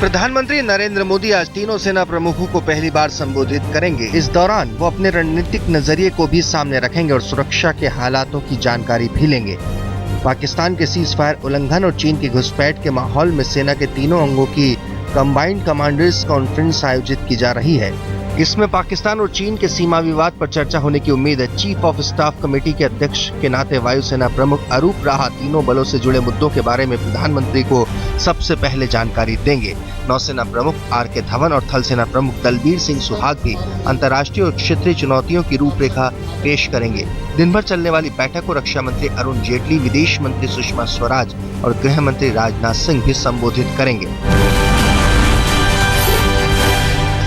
प्रधानमंत्री नरेंद्र मोदी आज तीनों सेना प्रमुखों को पहली बार संबोधित करेंगे। इस दौरान वो अपने रणनीतिक नजरिए को भी सामने रखेंगे और सुरक्षा के हालातों की जानकारी भी लेंगे। पाकिस्तान के सीज फायर उल्लंघन और चीन की घुसपैठ के माहौल में सेना के तीनों अंगों की कंबाइंड कमांडर्स कॉन्फ्रेंस आयोजित की जा रही है। इसमें पाकिस्तान और चीन के सीमा विवाद पर चर्चा होने की उम्मीद है। चीफ ऑफ स्टाफ कमेटी के अध्यक्ष के नाते वायुसेना प्रमुख अरूप राहा तीनों बलों से जुड़े मुद्दों के बारे में प्रधानमंत्री को सबसे पहले जानकारी देंगे। नौसेना प्रमुख आर.के. धवन और थल सेना प्रमुख दलबीर सिंह सुहाग भी अंतर्राष्ट्रीय और क्षेत्रीय चुनौतियों की रूपरेखा पेश करेंगे। दिन भर चलने वाली बैठक को रक्षा मंत्री अरुण जेटली, विदेश मंत्री सुषमा स्वराज और गृह मंत्री राजनाथ सिंह भी संबोधित करेंगे।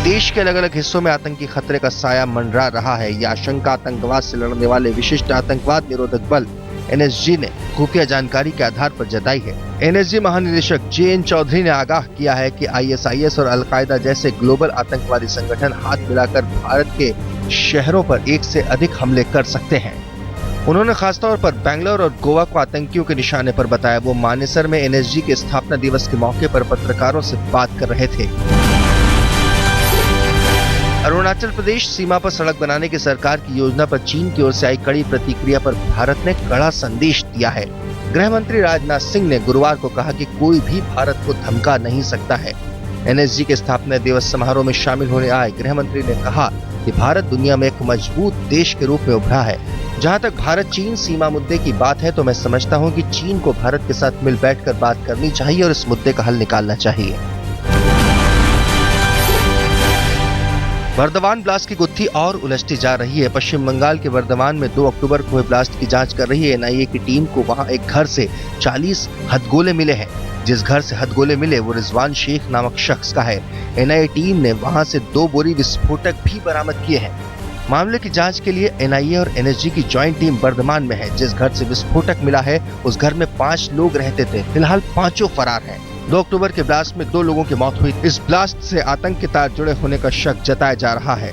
देश के अलग अलग हिस्सों में आतंकी खतरे का साया मंडरा रहा है। यह आशंका आतंकवाद से लड़ने वाले विशिष्ट आतंकवाद निरोधक बल एनएसजी ने खुफिया जानकारी के आधार पर जताई है। एनएसजी महानिदेशक जे.एन. चौधरी ने आगाह किया है कि आईएसआईएस और अलकायदा जैसे ग्लोबल आतंकवादी संगठन हाथ मिलाकर भारत के शहरों पर एक से अधिक हमले कर सकते हैं। उन्होंने खासतौर पर बेंगलोर और गोवा को आतंकियों के निशाने पर बताया। वो मानेसर में एनएसजी के स्थापना दिवस के मौके पर पत्रकारों से बात कर रहे थे। अरुणाचल प्रदेश सीमा पर सड़क बनाने की सरकार की योजना पर चीन की ओर से आई कड़ी प्रतिक्रिया पर भारत ने कड़ा संदेश दिया है। गृह मंत्री राजनाथ सिंह ने गुरुवार को कहा कि कोई भी भारत को धमका नहीं सकता है। एनएसजी के स्थापना दिवस समारोह में शामिल होने आए गृह मंत्री ने कहा कि भारत दुनिया में एक मजबूत देश के रूप में उभरा है। जहां तक भारत चीन सीमा मुद्दे की बात है तो मैं समझता हूं कि चीन को भारत के साथ मिल बैठकर बात करनी चाहिए और इस मुद्दे का हल निकालना चाहिए। बर्दवान ब्लास्ट की गुत्थी और उलझती जा रही है। पश्चिम बंगाल के बर्दवान में 2 अक्टूबर को हुए ब्लास्ट की जांच कर रही है एनआईए की टीम को वहां एक घर से 40 हथगोले मिले हैं। जिस घर से हथगोले मिले वो रिजवान शेख नामक शख्स का है। एनआईए टीम ने वहां से 2 बोरी विस्फोटक भी बरामद किए हैं। मामले की जांच के लिए एनआईए और एनएसजी की ज्वाइंट टीम बर्दवान में है। जिस घर से विस्फोटक मिला है उस घर में 5 लोग रहते थे। फिलहाल 5 फरार हैं। 2 अक्टूबर के ब्लास्ट में 2 लोगों की मौत हुई। इस ब्लास्ट से आतंक के तार जुड़े होने का शक जताया जा रहा है।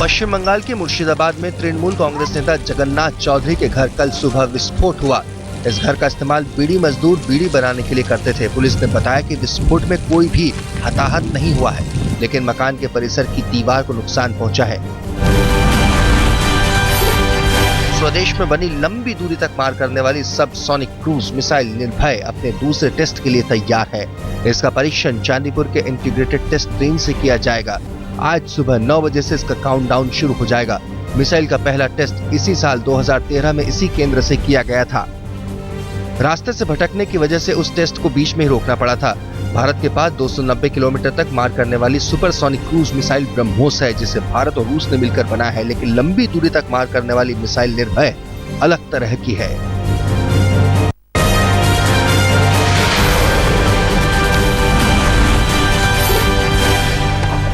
पश्चिम बंगाल के मुर्शिदाबाद में तृणमूल कांग्रेस नेता जगन्नाथ चौधरी के घर कल सुबह विस्फोट हुआ। इस घर का इस्तेमाल बीड़ी मजदूर बीड़ी बनाने के लिए करते थे। पुलिस ने बताया कि विस्फोट में कोई भी हताहत नहीं हुआ है, लेकिन मकान के परिसर की दीवार को नुकसान पहुंचा है। स्वदेश में बनी लंबी दूरी तक मार करने वाली सब सोनिक क्रूज मिसाइल निर्भय अपने दूसरे टेस्ट के लिए तैयार है। इसका परीक्षण चांदीपुर के इंटीग्रेटेड टेस्ट रेंज से किया जाएगा। आज सुबह 9 बजे से इसका काउंटडाउन शुरू हो जाएगा। मिसाइल का पहला टेस्ट इसी साल 2013 में इसी केंद्र से किया गया था। रास्ते से भटकने की वजह से उस टेस्ट को बीच में ही रोकना पड़ा था। भारत के पास 290 किलोमीटर तक मार करने वाली सुपरसोनिक क्रूज मिसाइल ब्रह्मोस है, जिसे भारत और रूस ने मिलकर बनाया है। लेकिन लंबी दूरी तक मार करने वाली मिसाइल निर्भय अलग तरह की है।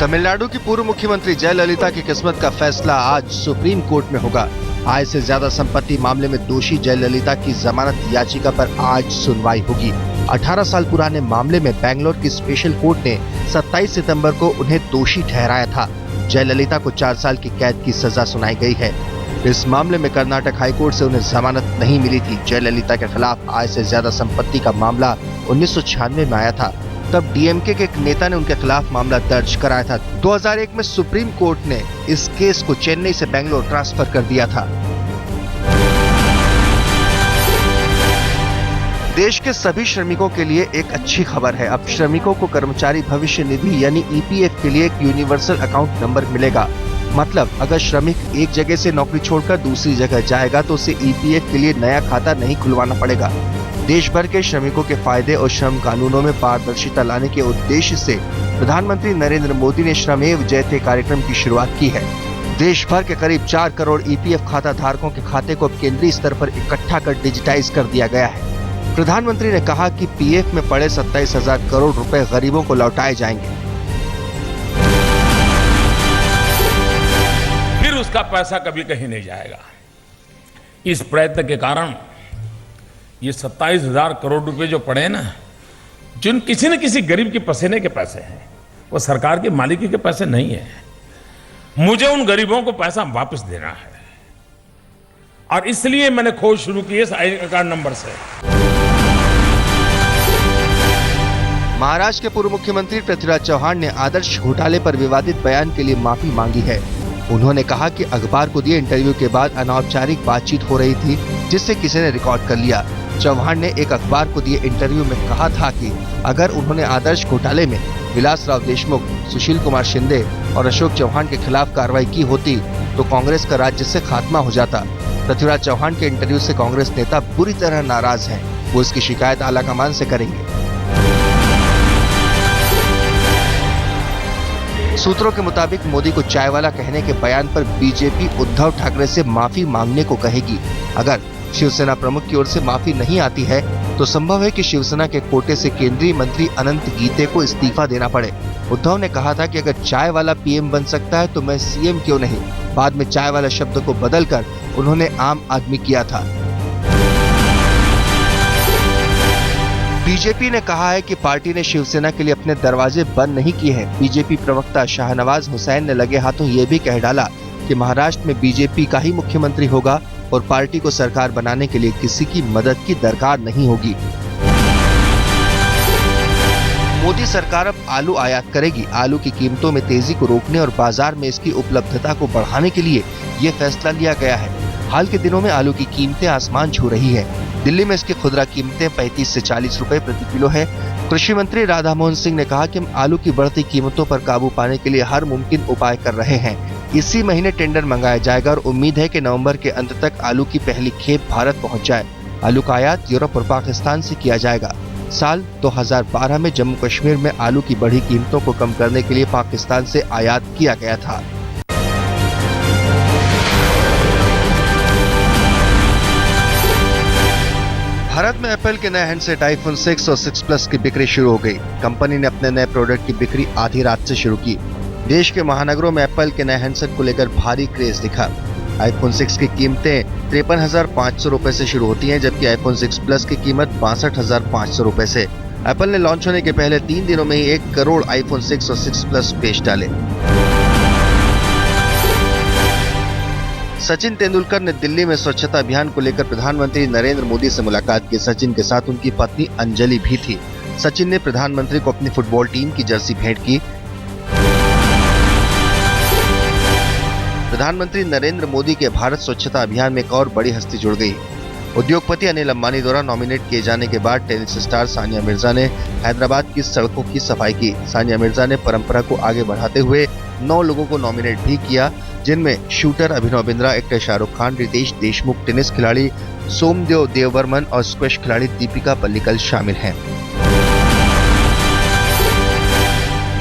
तमिलनाडु की पूर्व मुख्यमंत्री जयललिता की किस्मत का फैसला आज सुप्रीम कोर्ट में होगा। आय से ज्यादा संपत्ति मामले में दोषी जयललिता की जमानत याचिका पर आज सुनवाई होगी। 18 साल पुराने मामले में बेंगलोर की स्पेशल कोर्ट ने 27 सितंबर को उन्हें दोषी ठहराया था। जयललिता को 4 साल की कैद की सजा सुनाई गई है। इस मामले में कर्नाटक हाईकोर्ट से उन्हें जमानत नहीं मिली थी। जयललिता के खिलाफ आय से ज्यादा संपत्ति का मामला 1996 में आया था। तब डीएमके के एक नेता ने उनके खिलाफ मामला दर्ज कराया था। 2001 में सुप्रीम कोर्ट ने इस केस को चेन्नई से बेंगलोर ट्रांसफर कर दिया था। देश के सभी श्रमिकों के लिए एक अच्छी खबर है। अब श्रमिकों को कर्मचारी भविष्य निधि यानी ईपीएफ के लिए एक यूनिवर्सल अकाउंट नंबर मिलेगा। मतलब अगर श्रमिक एक जगह से नौकरी छोड़कर दूसरी जगह जाएगा तो उसे ईपीएफ के लिए नया खाता नहीं खुलवाना पड़ेगा। देश भर के श्रमिकों के फायदे और श्रम कानूनों में पारदर्शिता लाने के उद्देश्य से प्रधानमंत्री नरेंद्र मोदी ने श्रमेव जयते कार्यक्रम की शुरुआत की है। देश भर के करीब 4 करोड़ ईपीएफ खाता धारकों के खाते को केंद्रीय स्तर पर इकट्ठा कर डिजिटाइज कर दिया गया है। प्रधानमंत्री ने कहा कि पीएफ में पड़े 27,000 करोड़ रुपए गरीबों को लौटाए जाएंगे। फिर उसका पैसा कभी कहीं नहीं जाएगा। इस प्रयत्न के कारण ये 27,000 करोड़ रुपए जो पड़े ना, जिन किसी न किसी गरीब के पसीने के पैसे हैं, वो सरकार की मालिकी के पैसे नहीं है। मुझे उन गरीबों को पैसा वापस देना है और इसलिए मैंने खोज शुरू की है इस आई कार्ड नंबर से। महाराष्ट्र के पूर्व मुख्यमंत्री पृथ्वीराज चौहान ने आदर्श घोटाले पर विवादित बयान के लिए माफी मांगी है। उन्होंने कहा कि अखबार को दिए इंटरव्यू के बाद अनौपचारिक बातचीत हो रही थी, जिससे किसी ने रिकॉर्ड कर लिया। चौहान ने एक अखबार को दिए इंटरव्यू में कहा था कि अगर उन्होंने आदर्श घोटाले में विलासराव देशमुख, सुशील कुमार शिंदे और अशोक चौहान के खिलाफ कार्रवाई की होती तो कांग्रेस का राज्य से खात्मा हो जाता। पृथ्वीराज चौहान के इंटरव्यू से कांग्रेस नेता बुरी तरह नाराज हैं। वो इसकी शिकायत आलाकमान से करेंगे। सूत्रों के मुताबिक मोदी को चाय वाला कहने के बयान पर बीजेपी उद्धव ठाकरे से माफी मांगने को कहेगी। अगर शिवसेना प्रमुख की ओर से माफी नहीं आती है तो संभव है कि शिवसेना के कोटे से केंद्रीय मंत्री अनंत गीते को इस्तीफा देना पड़े। उद्धव ने कहा था कि अगर चाय वाला पीएम बन सकता है तो मैं सीएम क्यों नहीं। बाद में चाय वाला शब्द को बदलकर उन्होंने आम आदमी किया था। बीजेपी ने कहा है कि पार्टी ने शिवसेना के लिए अपने दरवाजे बंद नहीं किए हैं। बीजेपी प्रवक्ता शाहनवाज हुसैन ने लगे हाथों ये भी कह डाला कि महाराष्ट्र में बीजेपी का ही मुख्यमंत्री होगा और पार्टी को सरकार बनाने के लिए किसी की मदद की दरकार नहीं होगी। मोदी सरकार अब आलू आयात करेगी। आलू की कीमतों में तेजी को रोकने और बाजार में इसकी उपलब्धता को बढ़ाने के लिए ये फैसला लिया गया है। हाल के दिनों में आलू की कीमतें आसमान छू रही है। दिल्ली में इसकी खुदरा कीमतें 35 से 40 रुपए प्रति किलो है। कृषि मंत्री राधा मोहन सिंह ने कहा कि हम आलू की बढ़ती कीमतों पर काबू पाने के लिए हर मुमकिन उपाय कर रहे हैं। इसी महीने टेंडर मंगाया जाएगा और उम्मीद है कि नवंबर के अंत तक आलू की पहली खेप भारत पहुंच जाए। आलू का आयात यूरोप और पाकिस्तान से किया जाएगा। साल 2012 में जम्मू कश्मीर में आलू की बढ़ी कीमतों को कम करने के लिए पाकिस्तान से आयात किया गया था। भारत में एप्पल के नए हैंडसेट आईफोन 6 और 6 प्लस की बिक्री शुरू हो गई। कंपनी ने अपने नए प्रोडक्ट की बिक्री आधी रात से शुरू की। देश के महानगरों में एप्पल के नए हैंडसेट को लेकर भारी क्रेज दिखा। आईफोन 6 की कीमतें 53,500 रुपए से शुरू होती हैं, जबकि आईफोन 6 प्लस की कीमत 62,500 रुपए से। एप्पल ने लॉन्च होने के पहले 3 दिनों में ही 1 करोड़ आईफोन 6 और 6 प्लस बेच डाले। सचिन तेंदुलकर ने दिल्ली में स्वच्छता अभियान को लेकर प्रधानमंत्री नरेंद्र मोदी से मुलाकात की। सचिन के साथ उनकी पत्नी अंजलि भी थी। सचिन ने प्रधानमंत्री को अपनी फुटबॉल टीम की जर्सी भेंट की। प्रधानमंत्री नरेंद्र मोदी के भारत स्वच्छता अभियान में एक और बड़ी हस्ती जुड़ गई। उद्योगपति अनिल अंबानी द्वारा नॉमिनेट किए जाने के बाद टेनिस स्टार सानिया मिर्जा ने हैदराबाद की सड़कों की सफाई की। सानिया मिर्जा ने परंपरा को आगे बढ़ाते हुए 9 लोगों को नॉमिनेट भी किया, जिनमें shooter Abhinav Bindra, actor Shahrukh Khan, Ritesh Deshmukh, tennis खिलाड़ी सोमदेव देवबर्मन और स्क्वैश खिलाड़ी दीपिका पल्लिकल शामिल हैं।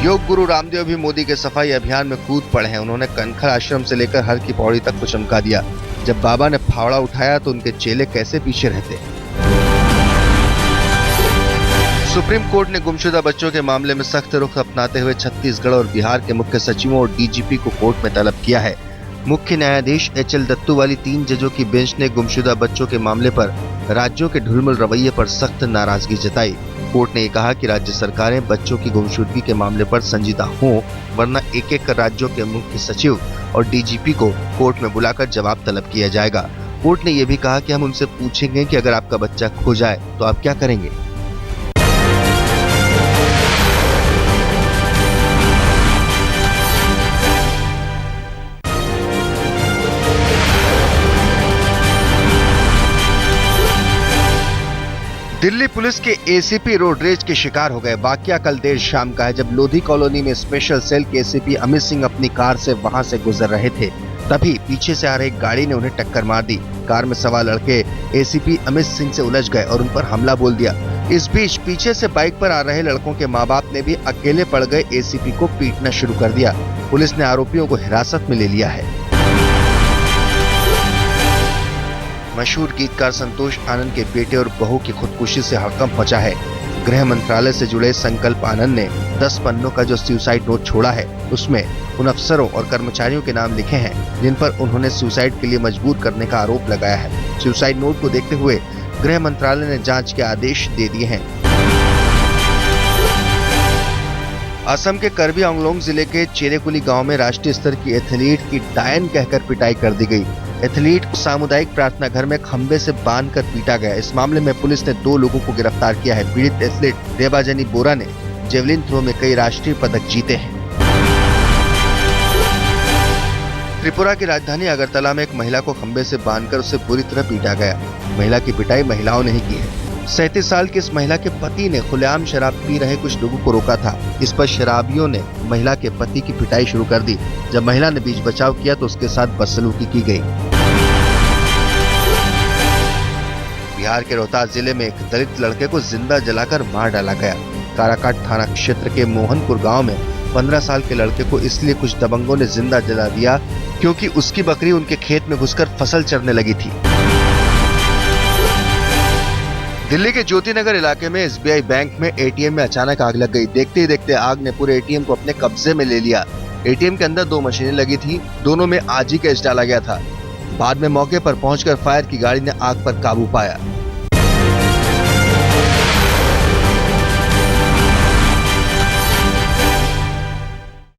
योग गुरु रामदेव भी मोदी के सफाई अभियान में कूद पड़े हैं। उन्होंने कनखल आश्रम से लेकर हर की पौड़ी तक को चमका दिया। जब बाबा ने फावड़ा उठाया तो उनके चेले कैसे पीछे रहते। सुप्रीम कोर्ट ने गुमशुदा बच्चों के मामले में सख्त रुख अपनाते हुए छत्तीसगढ़ और बिहार के मुख्य सचिवों और डीजीपी को कोर्ट में तलब किया है। मुख्य न्यायाधीश HL दत्तू वाली 3 जजों की बेंच ने गुमशुदा बच्चों के मामले पर राज्यों के ढुलमुल रवैये पर सख्त नाराजगी जताई। कोर्ट ने कहा कि राज्य सरकारें बच्चों की गुमशुदगी के मामले पर संजीदा हों, वरना एक-एक राज्यों के मुख्य सचिव और डीजीपी को कोर्ट में बुलाकर जवाब तलब किया जाएगा। कोर्ट ने यह भी कहा कि हम उनसे पूछेंगे कि अगर आपका बच्चा खो जाए तो आप क्या करेंगे। दिल्ली पुलिस के एसीपी रोड रेज के शिकार हो गए। वाकया कल देर शाम का है, जब लोधी कॉलोनी में स्पेशल सेल के एसीपी अमित सिंह अपनी कार से वहां से गुजर रहे थे। तभी पीछे से आ रही गाड़ी ने उन्हें टक्कर मार दी। कार में सवार लड़के एसीपी अमित सिंह से उलझ गए और उन पर हमला बोल दिया। इस बीच पीछे से बाइक पर आ रहे लड़कों के माँ बाप ने भी अकेले पड़ गए एसीपी को पीटना शुरू कर दिया। पुलिस ने आरोपियों को हिरासत में ले लिया है। मशहूर गीतकार संतोष आनंद के बेटे और बहू की खुदकुशी से हड़कंप मचा है। गृह मंत्रालय से जुड़े संकल्प आनंद ने 10 पन्नों का जो सुसाइड नोट छोड़ा है, उसमें उन अफसरों और कर्मचारियों के नाम लिखे हैं जिन पर उन्होंने सुसाइड के लिए मजबूर करने का आरोप लगाया है। सुसाइड नोट को देखते हुए गृह मंत्रालय ने जांच के आदेश दे दिए हैं। असम के कर्बी आंगलोंग जिले के चेरेकुली गांव में राष्ट्रीय स्तर की एथलीट की डायन कहकर पिटाई कर दी गई। एथलीट को सामुदायिक प्रार्थना घर में खंबे से बांधकर पीटा गया। इस मामले में पुलिस ने 2 लोगों को गिरफ्तार किया है। पीड़ित एथलीट देवाजनी बोरा ने जेवलिन थ्रो में कई राष्ट्रीय पदक जीते हैं। त्रिपुरा की राजधानी अगरतला में एक महिला को खंबे से बांधकर उसे बुरी तरह पीटा गया। महिला की पिटाई महिलाओं ने ही की है। 37 साल की इस महिला के पति ने खुलेआम शराब पी रहे कुछ लोगों को रोका था। इस पर शराबियों ने महिला के पति की पिटाई शुरू कर दी। जब महिला ने बीच बचाव किया तो उसके साथ बदसलूकी की गई। बिहार के रोहतास जिले में एक दलित लड़के को जिंदा जलाकर मार डाला गया। काराकाट थाना क्षेत्र के मोहनपुर गांव में 15 साल के लड़के को इसलिए कुछ दबंगों ने जिंदा जला दिया क्योंकि उसकी बकरी उनके खेत में घुसकर फसल चरने लगी थी। दिल्ली के ज्योति नगर इलाके में SBI बैंक में ATM में अचानक आग लग गई। देखते ही देखते आग ने पूरे ATM को अपने कब्जे में ले लिया। ATM के अंदर 2 मशीनें लगी थी, दोनों में आज ही गैस डाला गया था। बाद में मौके पर पहुंचकर फायर की गाड़ी ने आग पर काबू पाया।